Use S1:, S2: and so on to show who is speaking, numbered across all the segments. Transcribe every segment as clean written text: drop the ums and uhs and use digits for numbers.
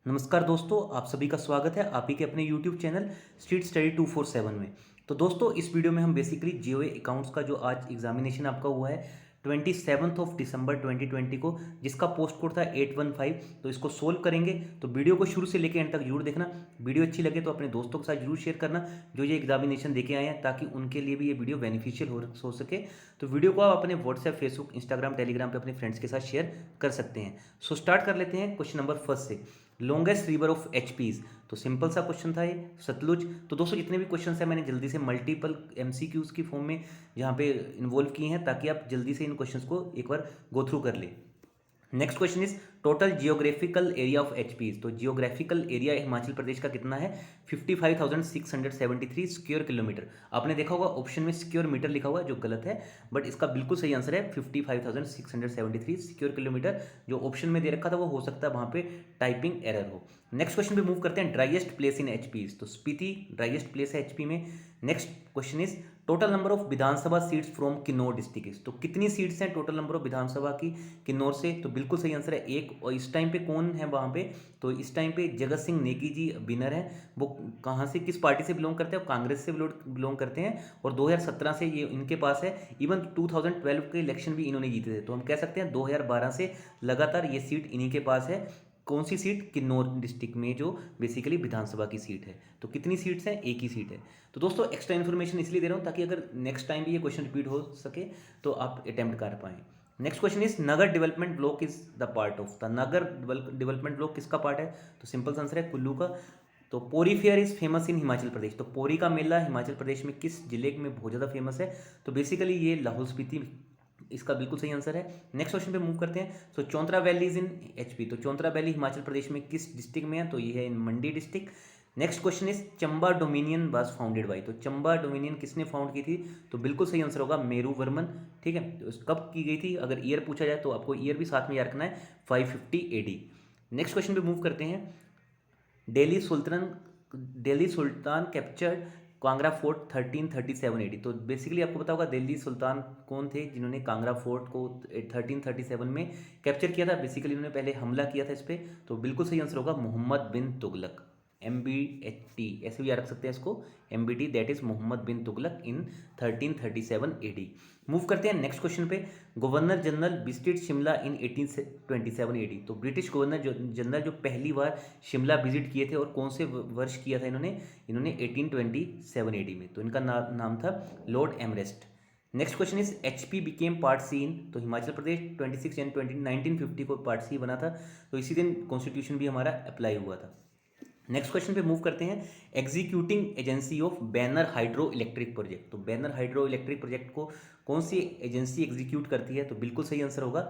S1: नमस्कार दोस्तों, आप सभी का स्वागत है आप ही के अपने YouTube चैनल स्ट्रीट स्टडी 247 में। तो दोस्तों, इस वीडियो में हम बेसिकली जीओए अकाउंट्स का जो आज एग्जामिनेशन आपका हुआ है 27 दिसंबर 2020 को, जिसका पोस्ट कोड था 815, तो इसको सोल्व करेंगे। तो वीडियो को शुरू से लेकर एंड तक जरूर देखना। वीडियो अच्छी लगे तो अपने दोस्तों के साथ जरूर शेयर करना जो ये एग्जामिनेशन देके आए हैं, ताकि उनके लिए भी ये वीडियो बेनिफिशियल हो सके। तो वीडियो को आप अपने व्हाट्सएप, फेसबुक, इंस्टाग्राम, टेलीग्राम पे अपने फ्रेंड्स के साथ शेयर कर सकते हैं। सो स्टार्ट कर लेते हैं क्वेश्चन नंबर फर्स्ट से। लॉन्गेस्ट रिवर ऑफ एचपीज, तो सिंपल सा क्वेश्चन था ये, सतलुज। तो दोस्तों, जितने भी क्वेश्चन है मैंने जल्दी से मल्टीपल एमसीक्यूज की फॉर्म में यहाँ पे इन्वॉल्व किए हैं, ताकि आप जल्दी से इन क्वेश्चंस को एक बार गो थ्रू कर ले। Next question is total geographical area of HPs. तो जियोग्राफिकल एरिया हिमाचल प्रदेश का कितना है? 55,673 स्क्वायर किलोमीटर। आपने देखा होगा ऑप्शन में स्क्वायर मीटर लिखा हुआ है, जो गलत है, बट इसका बिल्कुल सही आंसर है 55,673 स्क्वायर किलोमीटर। जो ऑप्शन में दे रखा था वो हो सकता है वहां पे टाइपिंग एरर हो। नेक्स्ट क्वेश्चन पे मूव करते हैं। ड्राइएस्ट प्लेस इन एचपीज, तो स्पीति ड्राइएस्ट प्लेस है एचपी में। Next question is total number of Vidhan Sabha seats from Kinnaur district. तो कितनी सीट्स हैं टोटल नंबर ऑफ विधानसभा की किन्नौर से? तो बिल्कुल सही आंसर है एक। और इस टाइम पे कौन है वहाँ पे? तो इस टाइम पे जगत सिंह नेगी जी विनर है। वो कहाँ से, किस पार्टी से बिलोंग करते हैं? कांग्रेस से बिलोंग करते हैं, और 2017 से ये इनके पास है। इवन 2012 के इलेक्शन भी इन्होंने जीते थे। तो हम कह सकते हैं 2012 से लगातार ये सीट इन्हीं के पास है। कौन सी सीट? किन्नौर डिस्ट्रिक्ट में, जो बेसिकली विधानसभा की सीट है। तो कितनी सीट्स हैं? एक ही सीट है। तो दोस्तों, एक्स्ट्रा इन्फॉर्मेशन इसलिए दे रहा हूँ ताकि अगर नेक्स्ट टाइम भी ये क्वेश्चन रिपीट हो सके तो आप अटेम्प्ट कर पाएँ। Next question is Nagar development block is the part of. The Nagar development block किसका पार्ट है? तो सिंपल आंसर है कुल्लू का। तो Pori fair is famous in Himachal Pradesh. तो पोरी का मेला हिमाचल प्रदेश में किस जिले में बहुत ज़्यादा फेमस है? तो बेसिकली ये लाहौल स्पीति, इसका बिल्कुल सही आंसर है। नेक्स्ट क्वेश्चन पे मूव करते हैं। सो चौंतरा वैली इज इन एचपी। तो चौंतरा वैली हिमाचल प्रदेश में किस डिस्ट्रिक्ट में है? तो ये है in Mandi district. Next question is Chamba dominion was founded by. तो चंबा डोमिनियन किसने फाउंड की थी? तो बिल्कुल सही आंसर होगा मेरू वर्मन। ठीक है, तो कब की गई थी? अगर ईयर पूछा जाए तो आपको ईयर भी साथ में याद रखना है, 550 एडी। नेक्स्ट क्वेश्चन पे मूव करते हैं। दिल्ली सुल्तान कैप्चर्ड कांगड़ा फोर्ट 1337 एडी। तो बेसिकली आपको पता होगा दिल्ली सुल्तान कौन थे जिन्होंने कांगड़ा फोर्ट को 1337 में कैप्चर किया था। बेसिकली उन्होंने पहले हमला किया था इस पर। तो बिल्कुल सही आंसर होगा मोहम्मद बिन तुगलक, MBT, ऐसे भी याद रख सकते हैं इसको, MBT, that is Mohammad bin Tughlaq in 1337 AD। Move करते हैं नेक्स्ट क्वेश्चन पे। Governor general visited Shimla in 1827 AD। तो ब्रिटिश गवर्नर जनरल जो पहली बार शिमला विजिट किए थे, और कौन से वर्ष किया था इन्होंने 1827 AD में। तो इनका नाम था lord Amherst. Next question is HP became part C in. तो हिमाचल प्रदेश 26 जनवरी 1950 को पार्ट सी बना था। तो इसी दिन कॉन्स्टिट्यूशन भी हमारा अप्लाई हुआ था। नेक्स्ट क्वेश्चन पे मूव करते हैं। Executing agency of banner hydro electric project. तो बैनर हाइड्रो इलेक्ट्रिक प्रोजेक्ट को कौन सी एजेंसी एग्जीक्यूट करती है? तो बिल्कुल सही आंसर होगा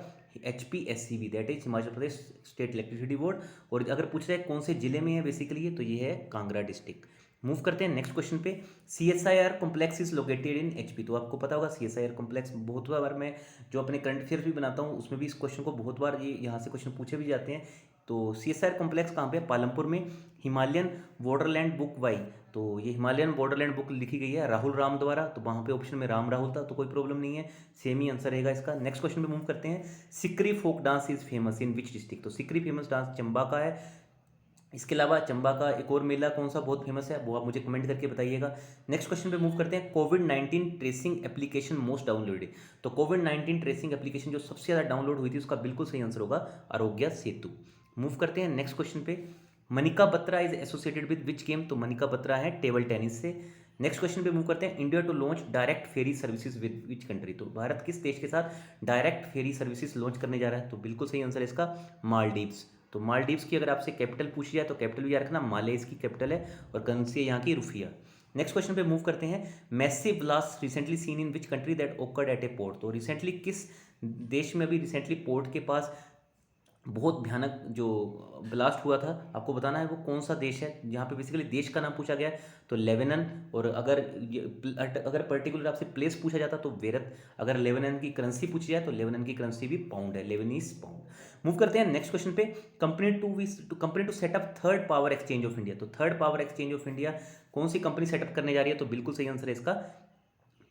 S1: HPSCB, that is Himachal Pradesh state electricity board. और अगर पूछ रहे हैं कौन से जिले में है बेसिकली ये, तो ये है कांगड़ा डिस्ट्रिक्ट। मूव करते हैं नेक्स्ट क्वेश्चन पे। CSIR complex is located in HP। तो आपको पता होगा CSIR कॉम्प्लेक्स, बहुत बार मैं जो अपने करंट अफेयर्स भी बनाता हूँ उसमें भी इस क्वेश्चन को बहुत बार ये यहाँ से क्वेश्चन पूछे भी जाते हैं। तो CSIR कॉम्प्लेक्स कहाँ पे है? पालमपुर में। Himalayan borderland book why. तो ये हिमालयन बॉर्डरलैंड बुक लिखी गई है राहुल राम द्वारा। तो वहाँ पे ऑप्शन में राम राहुल था, तो कोई प्रॉब्लम नहीं है, सेम ही आंसर रहेगा इसका। नेक्स्ट क्वेश्चन पे मूव करते हैं। Sikri folk dance is famous in which district. तो सिकरी फेमस डांस चंबा का है। इसके अलावा चंबा का एक और मेला कौन सा बहुत फेमस है, वो आप मुझे कमेंट करके बताइएगा। नेक्स्ट क्वेश्चन पे मूव करते हैं। कोविड-19 ट्रेसिंग एप्लीकेशन मोस्ट डाउनलोडेड। तो कोविड-19 ट्रेसिंग एप्लीकेशन जो सबसे ज़्यादा डाउनलोड हुई थी, उसका बिल्कुल सही आंसर होगा आरोग्य सेतु। मूव करते हैं नेक्स्ट क्वेश्चन पे। Manika Batra is associated with which game. तो मनिका बत्रा है टेबल टेनिस से। नेक्स्ट क्वेश्चन पे मूव करते हैं। India to launch direct ferry services with which country. तो भारत किस देश के साथ डायरेक्ट फेरी सर्विसेज लॉन्च करने जा रहा है? तो बिल्कुल सही आंसर है इसका मालदीव्स। तो मालदीव्स की अगर आपसे कैपिटल पूछी जाए तो कैपिटल भी याद रखना, माले इसकी कैपिटल है, और करेंसी है यहाँ की रुफिया। नेक्स्ट क्वेश्चन पे मूव करते हैं। Massive blast recently seen in which country that occurred at a port. तो रिसेंटली किस देश में अभी रिसेंटली पोर्ट के पास बहुत भयानक जो ब्लास्ट हुआ था, आपको बताना है वो कौन सा देश है। जहाँ पे बेसिकली देश का नाम पूछा गया है तो लेबनान। और अगर पर्टिकुलर आपसे प्लेस पूछा जाता तो वेरत। अगर लेबनान की करेंसी पूछी जाए तो लेबनान की करेंसी भी पाउंड है, लेबनीज पाउंड। मूव करते हैं नेक्स्ट क्वेश्चन पे। Company to set up third power exchange of India. तो third power exchange of India कौन सी कंपनी सेटअप करने जा रही है? तो बिल्कुल सही आंसर है इसका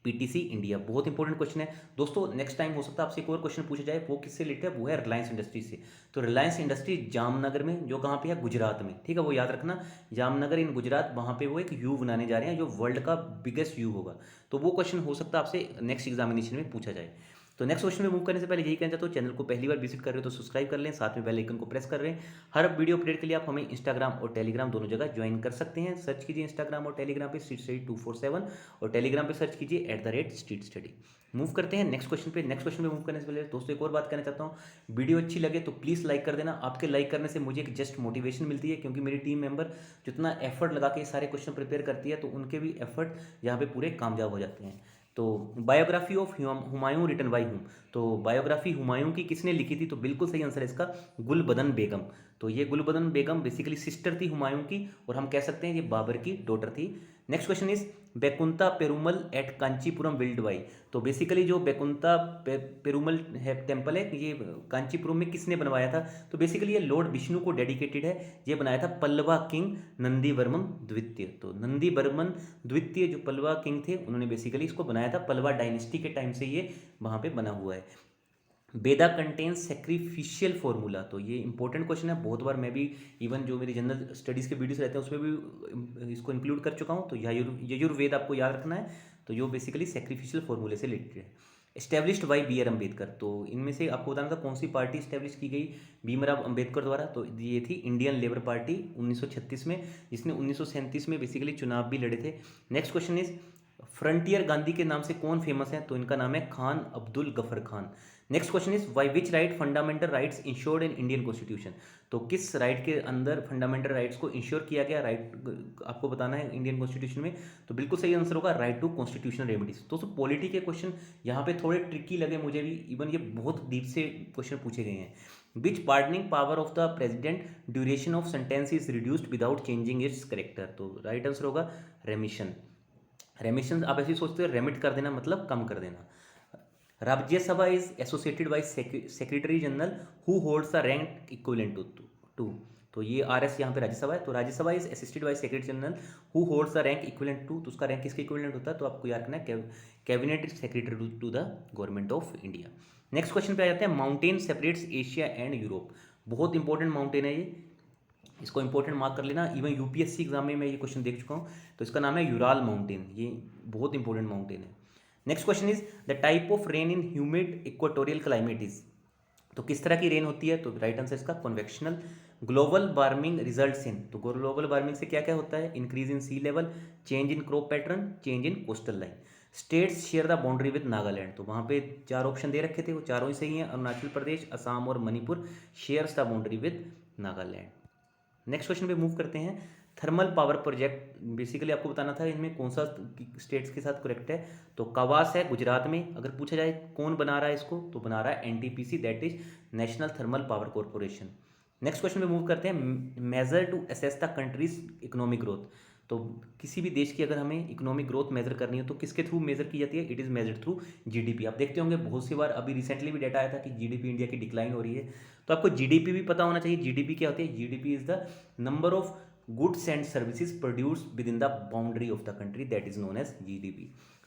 S1: पीटीसी इंडिया, बहुत इंपॉर्टेंट क्वेश्चन है दोस्तों। नेक्स्ट टाइम हो सकता है आपसे एक और क्वेश्चन पूछा जाए, वो किससे रिलेटेड है, वो है रिलायंस इंडस्ट्री से। तो रिलायंस इंडस्ट्री जामनगर में, जो कहाँ पे है, गुजरात में, ठीक है, वो याद रखना, जामनगर इन गुजरात, वहाँ पे वो एक यू बनाने जा रहे हैं जो वर्ल्ड का बिगेस्ट यू होगा। तो वो क्वेश्चन हो सकता है आपसे नेक्स्ट एग्जामिनेशन में पूछा जाए। तो नेक्स्ट क्वेश्चन में मूव करने से पहले यही कहना चाहता हूँ, चैनल को पहली बार विजिट कर रहे हो तो सब्सक्राइब कर लें, साथ में बेल आइकन को प्रेस कर रहे हैं। हर वीडियो अपडेट के लिए आप हमें इंस्टाग्राम और टेलीग्राम दोनों जगह ज्वाइन कर सकते हैं। सर्च कीजिए इंस्टाग्राम और टेलीग्राम पे स्ट्रीट स्टडी 247 और टेलीग्राम पे सर्च कीजिए @स्ट्रीट स्टडी। मूव करते हैं नेक्स्ट क्वेश्चन पे। नेक्स्ट क्वेश्चन पे मूव करने से पहले दोस्तों एक और बात कहना चाहता हूँ, वीडियो अच्छी लगे तो प्लीज़ लाइक कर देना। आपके लाइक करने से मुझे एक जस्ट मोटिवेशन मिलती है, क्योंकि मेरी टीम मेंबर जितना एफर्ट लगा के सारे क्वेश्चन प्रिपेयर करती है तो उनके भी एफर्ट यहाँ पे पूरे कामयाब हो जाते हैं। तो biography of Humayun written by whom, तो बायोग्राफी हुमायूं की किसने लिखी थी, तो बिल्कुल सही आंसर है इसका गुलबदन बेगम। तो ये गुलबदन बेगम बेसिकली सिस्टर थी हुमायूं की, और हम कह सकते हैं ये बाबर की डॉटर थी। Next question is Vaikuntha Perumal at Kanchipuram build by, तो बेसिकली जो बैकुंता पेरुमल है टेम्पल है, ये कांचीपुरम में किसने बनवाया था, तो बेसिकली ये लॉर्ड विष्णु को डेडिकेटेड है। ये बनाया था पल्लवा किंग नंदीवर्मन द्वितीय। तो नंदीवर्मन द्वितीय जो पल्लवा किंग थे, उन्होंने बेसिकली इसको बनाया था, पल्लवा डायनेस्टी के टाइम से ये वहाँ पे बना हुआ है। वेदा कंटेन्स सेक्रीफिशियल फॉर्मूला, तो ये इंपॉर्टेंट क्वेश्चन है, बहुत बार मैं भी इवन जो मेरी जनरल स्टडीज़ के वीडियोस रहते हैं उसमें भी इसको इंक्लूड कर चुका हूँ। तो यजुर्वेद आपको याद रखना है, तो जो बेसिकली सेक्रीफिशियल फॉर्मूले से रिलेटेड है। Established by B R Ambedkar, तो इनमें से आपको बताना था कौन सी पार्टी इस्टेब्लिश की गई भीमराव अम्बेडकर द्वारा, तो ये थी इंडियन लेबर पार्टी 1936 में, जिसने 1937 में बेसिकली चुनाव भी लड़े थे। Next question is frontier Gandhi के नाम से कौन फेमस है, तो इनका नाम है Khan Abdul Gaffar Khan. Next question is why which right fundamental rights insured in Indian constitution, तो किस राइट के अंदर फंडामेंटल राइट्स को इंश्योर किया गया, राइट आपको बताना है इंडियन कॉन्स्टिट्यूशन में। तो बिल्कुल सही आंसर होगा राइट टू कॉन्स्टिट्यूशनल रेमेडीज। तो पॉलिटी के क्वेश्चन यहाँ पे थोड़े ट्रिकी लगे मुझे भी, इवन ये बहुत डीप से क्वेश्चन पूछे गए हैं। Which pardoning power of the president duration of sentence is reduced without changing its character, तो राइट आंसर होगा रेमिशन। रेमिशन आप ऐसे ही सोचते हो, रेमिट कर देना मतलब कम कर देना। Rajya Sabha is associated by secretary general who holds the rank equivalent to, तो ये RS यहाँ पे राज्यसभा है, तो Rajya Sabha is assisted by secretary general who holds the rank equivalent to, तो उसका रैंक किसके इक्विवेलेंट होता है, तो आपको याद रखना है cabinet secretary to the government of India. Next question पे आ जाते हैं, mountain separates Asia and Europe, बहुत इंपॉर्टेंट माउंटेन है ये, इसको इंपॉर्टेंट मार्क कर लेना, इवन UPSC एग्जाम में मैं ये क्वेश्चन देख चुका हूँ। तो इसका नाम है यूराल माउंटेन, ये बहुत इंपॉर्टेंट माउंटेन है। Next question is the type of rain in humid equatorial climate is, तो किस तरह की रेन होती है, तो राइट आंसर इसका convectional. Global warming results in, तो ग्लोबल वार्मिंग से क्या क्या होता है, increase in sea level, change in crop pattern, change in coastal line. States share the boundary with Nagaland, तो वहाँ पे 4 ऑप्शन दे रखे थे, वो चारों ही सही हैं, अरुणाचल प्रदेश, असम और Manipur shares the boundary with Nagaland. Next question पे मूव करते हैं, थर्मल पावर प्रोजेक्ट, बेसिकली आपको बताना था इनमें कौन सा स्टेट्स के साथ करेक्ट है, तो कवास है गुजरात में। अगर पूछा जाए कौन बना रहा है इसको, तो बना रहा है NTPC, that is national thermal power corporation. Next question पे मूव करते हैं, measure to assess the country's economic growth, तो किसी भी देश की अगर हमें इकोनॉमिक ग्रोथ मेजर करनी है तो किसके थ्रू मेजर की जाती है, it is measured through GDP। आप देखते होंगे बहुत सी बार, अभी रिसेंटली भी डेटा आया था कि GDP इंडिया की डिक्लाइन हो रही है, तो आपको GDP भी पता होना चाहिए। GDP क्या होती है, GDP is the number of goods and services produce within the boundary of the country, that is known as GDP।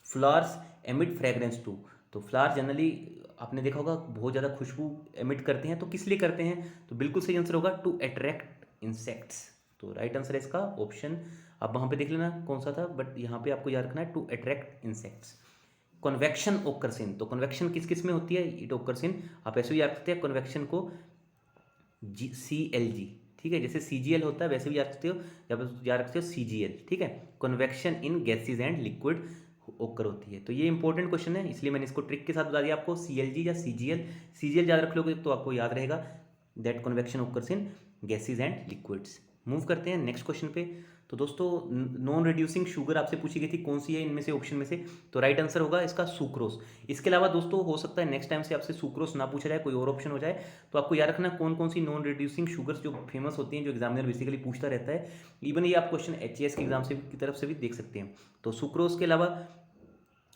S1: Flowers emit fragrance to, तो फ्लावर जनरली आपने देखा होगा बहुत ज़्यादा खुशबू एमिट करते हैं, तो किस लिए करते हैं, तो बिल्कुल सही आंसर होगा टू अट्रैक्ट इंसेक्ट्स, तो राइट आंसर है इसका ऑप्शन। आप वहाँ पे देख लेना कौन सा था, बट यहाँ पे आपको याद रखना है to attract insects. Convection occurs in, तो कन्वेक्शन किस किस में होती है, इट ओकर्स इन, आप ऐसे भी याद रखते हैं कन्वेक्शन को CLG, ठीक है, जैसे CGL होता है वैसे भी याद रखते हो, याद रखते हो CGL, ठीक है। Convection in gases and liquid ओकर होती है, तो ये इंपॉर्टेंट क्वेश्चन है, इसलिए मैंने इसको ट्रिक के साथ बता दिया आपको, CLG या CGL याद रख लोगे तो आपको याद रहेगा that convection occurs in gases and liquids. Move करते हैं नेक्स्ट क्वेश्चन पे। तो दोस्तों नॉन रिड्यूसिंग शुगर आपसे पूछी गई थी, कौन सी है इनमें से ऑप्शन में से, तो राइट आंसर होगा इसका सुक्रोस। इसके अलावा दोस्तों हो सकता है नेक्स्ट टाइम से आपसे सुक्रोस ना पूछा जाए, कोई और ऑप्शन हो जाए, तो आपको याद रखना कौन कौन सी नॉन रिड्यूसिंग शुगर्स जो फेमस होती हैं, जो एग्जामिनर बेसिकली पूछता रहता है, इवन ये आप क्वेश्चन HAS के एग्जाम से की तरफ से भी देख सकते हैं। तो सुक्रोस के अलावा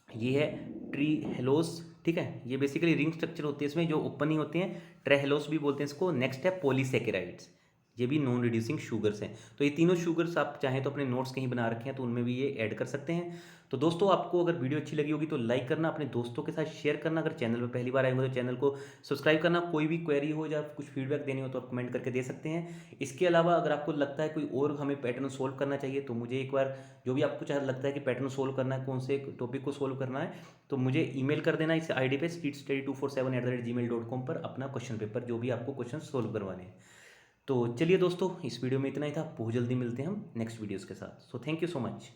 S1: ये है ट्रीहेलोस, ठीक है, ये बेसिकली रिंग स्ट्रक्चर होती है इसमें जो ओपन ही होते हैं, ट्रेहेलोस भी बोलते हैं इसको। नेक्स्ट है पॉलीसेकेराइड्स, ये भी नॉन रिड्यूसिंग शुगर्स हैं। तो ये तीनों शुगर्स आप चाहें तो अपने नोट्स कहीं बना रखे हैं तो उनमें भी ये ऐड कर सकते हैं। तो दोस्तों आपको अगर वीडियो अच्छी लगी होगी तो लाइक करना, अपने दोस्तों के साथ शेयर करना, अगर चैनल पर पहली बार आए हो तो चैनल को सब्सक्राइब करना। कोई भी क्वेरी हो या कुछ फीडबैक देनी हो तो आप कमेंट करके दे सकते हैं। इसके अलावा अगर आपको लगता है कोई और हमें पैटर्न सोल्व करना चाहिए तो मुझे एक बार, जो भी आपको चाहे लगता है कि पैटर्न सोल्व करना है, कौन से टॉपिक को सोल्व करना है, तो मुझे ईमेल कर देना इस आईडी पे streetstudy247@gmail.com पर अपना क्वेश्चन पेपर, जो भी आपको क्वेश्चन सोल्व करवाने हैं। तो चलिए दोस्तों, इस वीडियो में इतना ही था। बहुत जल्दी मिलते हैं हम नेक्स्ट वीडियोज़ के साथ। So thank you so much.